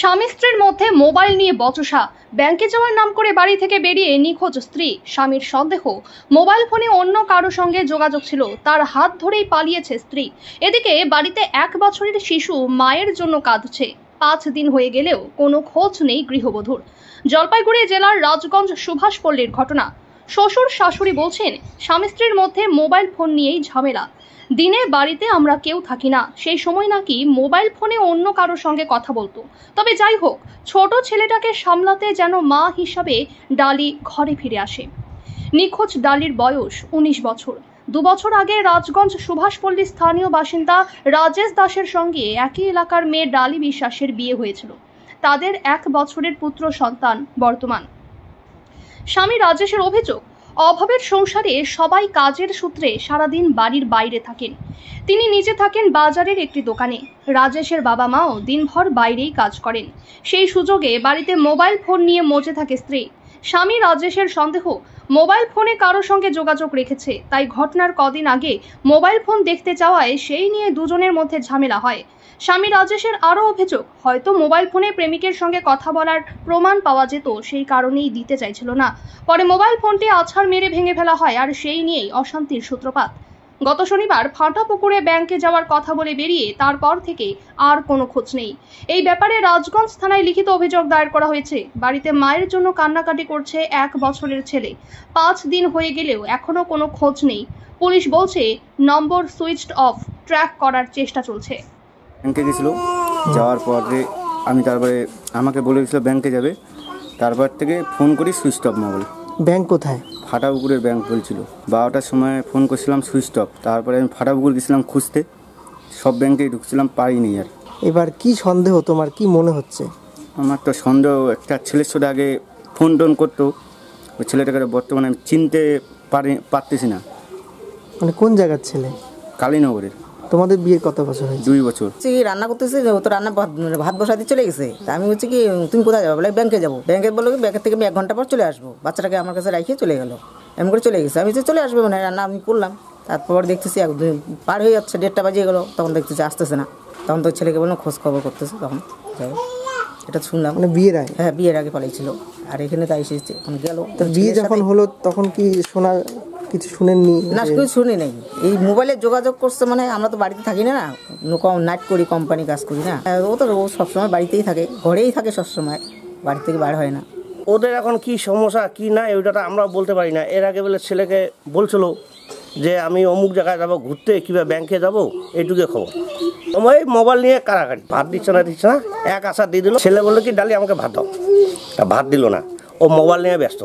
স্বামী স্ত্রীর মধ্যে মোবাইল নিয়ে বচসা। ব্যাংকে যাওয়ার নাম করে বাড়ি থেকে বেরিয়ে নিখোঁজ স্ত্রী। স্বামীর সন্দেহ মোবাইল ফোনে অন্য কারো সঙ্গে যোগাযোগ ছিল, তার হাত ধরেই পালিয়েছে স্ত্রী। এদিকে বাড়িতে 1 বছরের শিশু মায়ের জন্য কাঁদছে। 5 দিন হয়ে গেলেও কোনো খোঁজ নেই গৃহবধূর। জলপাইগুড়ি জেলার রাজগঞ্জ সুভাষপল্লীর ঘটনা। শ্বশুর শাশুড়ি বলছেন, স্বামী স্ত্রীর মধ্যে মোবাইল ফোন নিয়েই ঝামেলা। দিনে বাড়িতে আমরা কেউ থাকি না, সেই সময় নাকি মোবাইল ফোনে অন্য কারোর সঙ্গে কথা বলতো। তবে যাই হোক, ছোট ছেলেটাকে সামলাতে যেন মা হিসাবে ডালি ঘরে ফিরে আসে। নিখোঁজ ডালির বয়স 19 বছর। 2 বছর আগে রাজগঞ্জ সুভাষপল্লী স্থানীয় বাসিন্দা রাজেশ দাসের সঙ্গে একই এলাকার মেয়ে ডালি বিশ্বাসের বিয়ে হয়েছিল। তাদের 1 বছরের পুত্র সন্তান বর্তমান। স্বামী রাজেশের অভিযোগ, অভাবের সংসারে সবাই কাজের সূত্রে সারাদিন বাড়ির বাইরে থাকেন। তিনি নিজে থাকেন বাজারের একটি দোকানে। রাজেশের বাবা মাও দিনভর বাইরেই কাজ করেন। সেই সুযোগে বাড়িতে মোবাইল ফোন নিয়ে মজে থাকে স্ত্রী। স্বামী রাজেশের সন্দেহ, মোবাইল ফোনে কারো সঙ্গে যোগাযোগ রেখেছে, তাই ঘটনার কদিন আগে মোবাইল ফোন দেখতে যাওয়ায় সেই নিয়ে দুজনের মধ্যে ঝামেলা হয়। স্বামী রাজেশের আরও অভিযোগ, হয়তো মোবাইল ফোনে প্রেমিকের সঙ্গে কথা বলার প্রমাণ পাওয়া যেত, সেই কারণেই দিতে চাইছিল না। পরে মোবাইল ফোনটি আছাড় মেরে ভেঙে ফেলা হয়, আর সেই নিয়েই অশান্তির সূত্রপাত। গত শনিবার ফাটা পুকুরে ব্যাংকে যাওয়ার কথা বলে বেরিয়ে তারপর থেকে আর কোনো খোঁজ নেই। এই ব্যাপারে রাজগঞ্জ থানায় লিখিত অভিযোগ দায়ের করা হয়েছে। বাড়িতে মায়ের জন্য কান্নাকাটি করছে 1 বছরের ছেলে। 5 দিন হয়ে গেলেও এখনো কোনো খোঁজ নেই। পুলিশ বলছে নম্বর সুইচড অফ, ট্র্যাক করার চেষ্টা চলছে। ব্যাংকে গেছিলো, যাওয়ার পরে আমি তারপরে আমাকে বলে দিয়েছিল ব্যাংকে যাবে। তারপর থেকে ফোন করি সুইচ অফ মোবাইল। ব্যাংক কোথায়? ফাটাপুকুরের ব্যাংক বলছিল। 12টার সময় ফোন করছিলাম, সুইচ অফ। তারপরে আমি ফাটাপুকুর গেছিলাম খুঁজতে, সব ব্যাংকেই ঢুকছিলাম, পাইনি আর। এবার কি সন্দেহ, তোমার কি মনে হচ্ছে? আমার তো সন্দেহ, একটা ছেলের সাথে আগে ফোন টোন করতো, ওই ছেলেটাকে বর্তমানে আমি চিনতে পারতেছি না। মানে কোন জায়গার ছেলে? কালীনগরের। তোমাদের বিয়ের কত বছর হয়েছে? 2 বছর। রান্না করতেছে, ও তো রান্না ভাত বসাতে চলে গেছে। তা আমি হচ্ছে কি, তুমি কোথায় যাবো? বলে ব্যাংকে যাবো। ব্যাংকে বললো কি, ব্যাংকের থেকে আমি 1 ঘন্টা পর চলে আসবো। বাচ্চাটাকে আমার কাছে রাখিয়ে চলে গেলো, এমন করে চলে গেছে। আমি তো চলে আসবো মানে রান্না আমি করলাম। তারপর দেখতেছি পার হয়ে যাচ্ছে, 1:30টা বাজিয়ে গেলো। তখন দেখতেছি আসতেছে না। তখন তো ছেলেকে বললাম খোঁজ খবর করতেছে। তখন যাই এটা শুনলাম। মানে বিয়ের আগে? হ্যাঁ, বিয়ের আগে পালাইছিল। আর এখানে তাই এসেছে, এখন গেল। বিয়ে যখন হলো তখন কি শোনার কিছু শুনেননি? না, কিছু শুনি নাই। এই মোবাইলে যোগাযোগ করছে, মানে আমরা তো বাড়িতে থাকি না, নাইট করি, কোম্পানি কাজ করি না। ও সবসময় বাড়িতেই থাকে, ঘরেই থাকে সবসময়, বাড়ি থেকে বার হয় না। ওদের এখন কি সমস্যা কি না ওইটা আমরা বলতে পারি না। এর আগে বলে ছেলেকে বলছিল যে আমি অমুক জায়গায় যাবো ঘুরতে, কিংবা ব্যাংকে যাবো, এইটুকু খবর। আমার মোবাইল নিয়ে কারাকারি, ভাত দিচ্ছে না 1 আশা দিয়ে দিল। ছেলে বললো কি, ডালি আমাকে ভাত দাও, তা ভাত দিল না, ও মোবাইল নিয়ে ব্যস্ত।